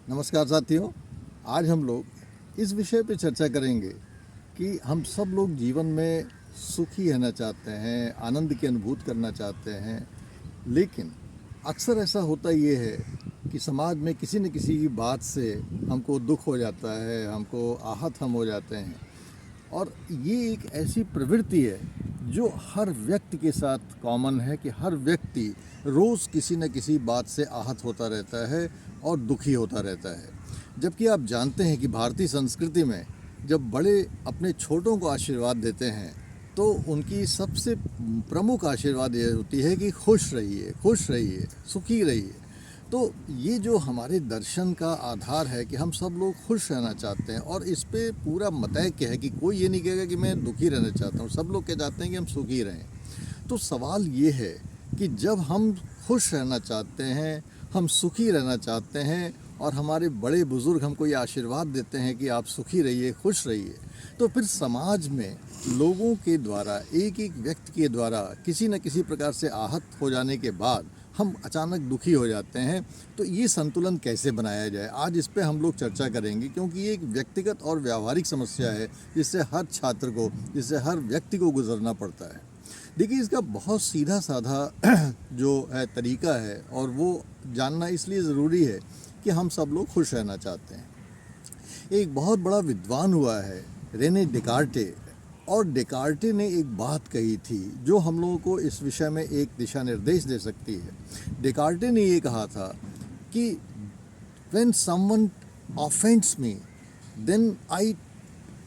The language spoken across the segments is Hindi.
नमस्कार साथियों। आज हम लोग इस विषय पे चर्चा करेंगे कि हम सब लोग जीवन में सुखी रहना चाहते हैं, आनंद की अनुभूति करना चाहते हैं, लेकिन अक्सर ऐसा होता ये है कि समाज में किसी न किसी की बात से हमको दुख हो जाता है, हमको आहत हम हो जाते हैं। और ये एक ऐसी प्रवृत्ति है जो हर व्यक्ति के साथ कॉमन है कि हर व्यक्ति रोज़ किसी न किसी बात से आहत होता रहता है और दुखी होता रहता है। जबकि आप जानते हैं कि भारतीय संस्कृति में जब बड़े अपने छोटों को आशीर्वाद देते हैं तो उनकी सबसे प्रमुख आशीर्वाद ये होती है कि खुश रहिए, सुखी रहिए। तो ये जो हमारे दर्शन का आधार है कि हम सब लोग खुश रहना चाहते हैं, और इस पे पूरा मतैक्य है कि कोई ये नहीं कहेगा कि मैं दुखी रहना चाहता हूँ, सब लोग क्या चाहते हैं कि हम सुखी रहें। तो सवाल ये है कि जब हम खुश रहना चाहते हैं, हम सुखी रहना चाहते हैं और हमारे बड़े बुज़ुर्ग हमको ये आशीर्वाद देते हैं कि आप सुखी रहिए, खुश रहिए, तो फिर समाज में लोगों के द्वारा, एक एक व्यक्ति के द्वारा किसी न किसी प्रकार से आहत हो जाने के बाद हम अचानक दुखी हो जाते हैं। तो ये संतुलन कैसे बनाया जाए, आज इस पे हम लोग चर्चा करेंगे, क्योंकि ये एक व्यक्तिगत और व्यावहारिक समस्या है जिससे हर छात्र को, जिससे हर व्यक्ति को गुजरना पड़ता है। देखिए, इसका बहुत सीधा साधा जो है तरीका है, और वो जानना इसलिए ज़रूरी है कि हम सब लोग खुश रहना चाहते हैं। एक बहुत बड़ा विद्वान हुआ है रेने डेकार्टे, और डेकार्टे ने एक बात कही थी जो हम लोगों को इस विषय में एक दिशा निर्देश दे सकती है। डेकार्टे ने ये कहा था कि when someone offends me, then I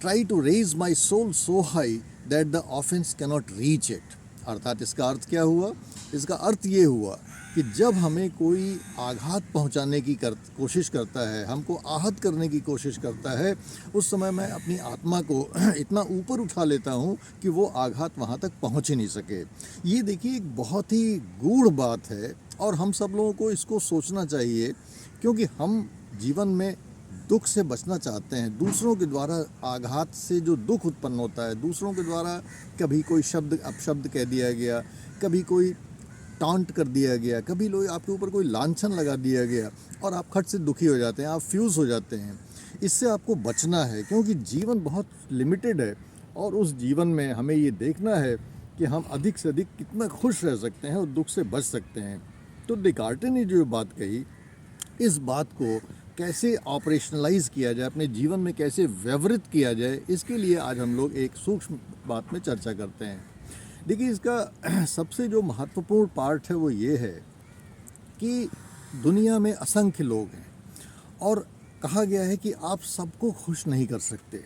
try to raise my soul so high that the offense cannot reach it। अर्थात इसका अर्थ क्या हुआ? इसका अर्थ ये हुआ कि जब हमें कोई आघात पहुंचाने की कोशिश करता है, हमको आहत करने की कोशिश करता है, उस समय मैं अपनी आत्मा को इतना ऊपर उठा लेता हूँ कि वो आघात वहाँ तक पहुँच ही नहीं सके। ये देखिए, एक बहुत ही गूढ़ बात है और हम सब लोगों को इसको सोचना चाहिए, क्योंकि हम जीवन में दुख से बचना चाहते हैं। दूसरों के द्वारा आघात से जो दुख उत्पन्न होता है, दूसरों के द्वारा कभी कोई शब्द अपशब्द कह दिया गया, कभी कोई टांट कर दिया गया, कभी लोग आपके ऊपर कोई लांछन लगा दिया गया, और आप खट से दुखी हो जाते हैं, आप फ्यूज़ हो जाते हैं। इससे आपको बचना है, क्योंकि जीवन बहुत लिमिटेड है और उस जीवन में हमें ये देखना है कि हम अधिक से अधिक कितना खुश रह सकते हैं और दुख से बच सकते हैं। तो डेकार्टे ने जो बात कही, इस बात को कैसे ऑपरेशनलाइज किया जाए, अपने जीवन में कैसे व्यवहारित किया जाए, इसके लिए आज हम लोग एक सूक्ष्म बात में चर्चा करते हैं। देखिए, इसका सबसे जो महत्वपूर्ण पार्ट है वो ये है कि दुनिया में असंख्य लोग हैं, और कहा गया है कि आप सबको खुश नहीं कर सकते।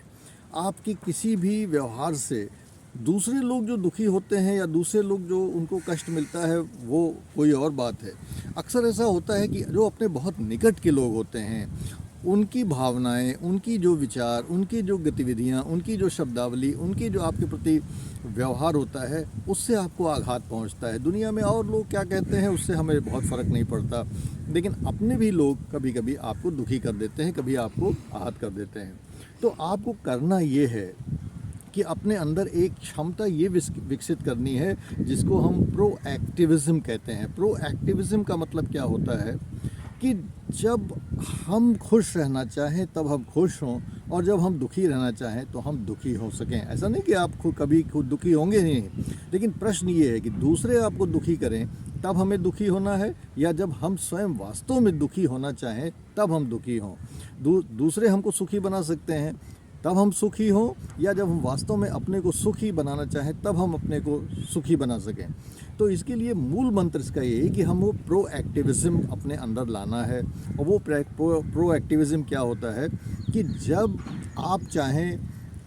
आपके किसी भी व्यवहार से दूसरे लोग जो दुखी होते हैं या दूसरे लोग जो उनको कष्ट मिलता है वो कोई और बात है। अक्सर ऐसा होता है कि जो अपने बहुत निकट के लोग होते हैं, उनकी भावनाएं, उनकी जो विचार, उनकी जो गतिविधियां, उनकी जो शब्दावली, उनकी जो आपके प्रति व्यवहार होता है, उससे आपको आघात पहुंचता है। दुनिया में और लोग क्या कहते हैं उससे हमें बहुत फ़र्क नहीं पड़ता, लेकिन अपने भी लोग कभी कभी आपको दुखी कर देते हैं, कभी आपको आहत कर देते हैं। तो आपको करना ये है कि अपने अंदर एक क्षमता ये विकसित करनी है जिसको हम प्रोएक्टिविज़म कहते हैं। प्रोएक्टिविज़म का मतलब क्या होता है कि जब हम खुश रहना चाहें तब हम खुश हों, और जब हम दुखी रहना चाहें तो हम दुखी हो सकें। ऐसा नहीं कि आप कभी खुद दुखी होंगे नहीं, लेकिन प्रश्न ये है कि दूसरे आपको दुखी करें तब हमें दुखी होना है, या जब हम स्वयं वास्तव में दुखी होना चाहें तब हम दुखी हों। दूसरे हमको सुखी बना सकते हैं तब हम सुखी हों, या जब हम वास्तव में अपने को सुखी बनाना चाहें तब हम अपने को सुखी बना सकें। तो इसके लिए मूल मंत्र इसका ये है कि हम वो प्रोएक्टिविज़म अपने अंदर लाना है। और वो प्रोएक्टिविज़म क्या होता है कि जब आप चाहें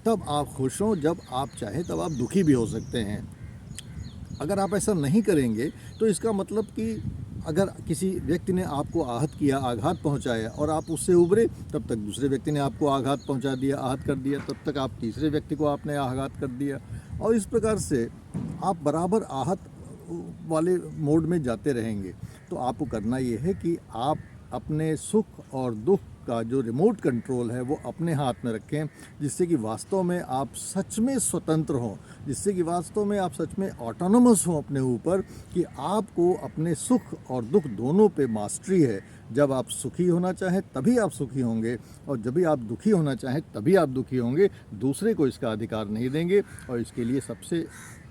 तब आप खुश हों, जब आप चाहें तब आप दुखी भी हो सकते हैं। अगर आप ऐसा नहीं करेंगे तो इसका मतलब कि अगर किसी व्यक्ति ने आपको आहत किया, आघात पहुंचाया, और आप उससे उभरे, तब तक दूसरे व्यक्ति ने आपको आघात पहुंचा दिया, आहत कर दिया, तब तक आप तीसरे व्यक्ति को आपने आघात कर दिया, और इस प्रकार से आप बराबर आहत वाले मोड में जाते रहेंगे। तो आपको करना ये है कि आप अपने सुख और दुख का जो रिमोट कंट्रोल है वो अपने हाथ में रखें, जिससे कि वास्तव में आप सच में स्वतंत्र हों, जिससे कि वास्तव में आप सच में ऑटोनोमस हों अपने ऊपर, कि आपको अपने सुख और दुख दोनों पे मास्टरी है। जब आप सुखी होना चाहें तभी आप सुखी होंगे, और जब भी आप दुखी होना चाहें तभी आप दुखी होंगे। दूसरे को इसका अधिकार नहीं देंगे। और इसके लिए सबसे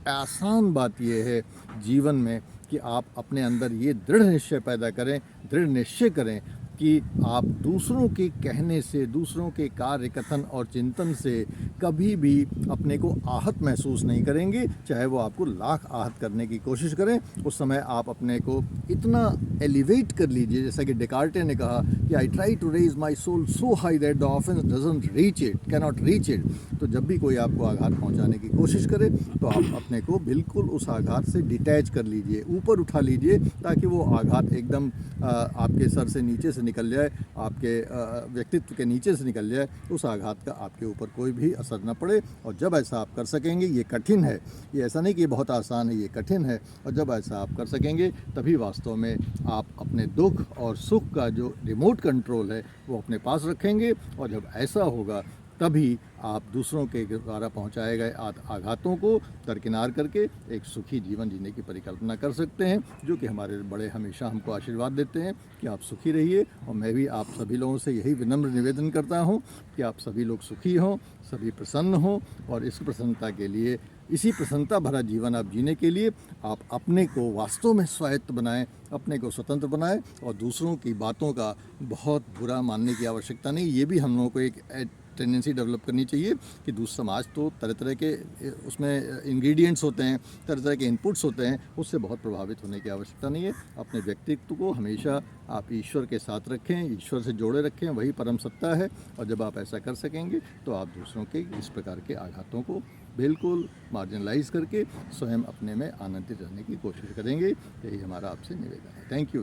आसान बात यह है जीवन में कि आप अपने अंदर ये दृढ़ निश्चय पैदा करें, दृढ़ निश्चय करें कि आप दूसरों के कहने से, दूसरों के कार्य कथन और चिंतन से कभी भी अपने को आहत महसूस नहीं करेंगे। चाहे वो आपको लाख आहत करने की कोशिश करें, उस समय आप अपने को इतना एलिवेट कर लीजिए, जैसा कि डेकार्टे ने कहा कि I try to raise my soul so high that the offense doesn't reach it, cannot reach it. तो जब भी कोई आपको आघात पहुंचाने की कोशिश करे तो आप अपने को बिल्कुल उस आघात से डिटैच कर लीजिए, ऊपर उठा लीजिए, ताकि वो आघात एकदम आपके सर से नीचे से निकल जाए, आपके व्यक्तित्व के नीचे से निकल जाए, उस आघात का आपके ऊपर कोई भी असर न पड़े। और जब ऐसा आप कर सकेंगे, ये कठिन है, ये ऐसा नहीं कि बहुत आसान है, ये कठिन है, और जब ऐसा आप कर सकेंगे तभी वास्तव में आप अपने दुख और सुख का जो रिमोट कंट्रोल है वो अपने पास रखेंगे। और जब ऐसा होगा तभी आप दूसरों के द्वारा पहुंचाए गए आघातों को दरकिनार करके एक सुखी जीवन जीने की परिकल्पना कर सकते हैं, जो कि हमारे बड़े हमेशा हमको आशीर्वाद देते हैं कि आप सुखी रहिए। और मैं भी आप सभी लोगों से यही विनम्र निवेदन करता हूं कि आप सभी लोग सुखी हों, सभी प्रसन्न हों, और इस प्रसन्नता के लिए, इसी प्रसन्नता भरा जीवन आप जीने के लिए आप अपने को वास्तव में स्वायत्त बनाएं, अपने को स्वतंत्र बनाएं, और दूसरों की बातों का बहुत बुरा मानने की आवश्यकता नहीं। ये भी हम लोगों को एक टेंडेंसी डेवलप करनी चाहिए कि दूसरा समाज तो तरह तरह के उसमें इंग्रेडिएंट्स होते हैं, तरह तरह के इनपुट्स होते हैं, उससे बहुत प्रभावित होने की आवश्यकता नहीं है। अपने व्यक्तित्व को हमेशा आप ईश्वर के साथ रखें, ईश्वर से जोड़े रखें, वही परम सत्ता है। और जब आप ऐसा कर सकेंगे तो आप दूसरों के इस प्रकार के आघातों को बिल्कुल मार्जिनलाइज करके स्वयं अपने में आनंदित रहने की कोशिश करेंगे। यही हमारा आपसे निवेदन है। Thank you.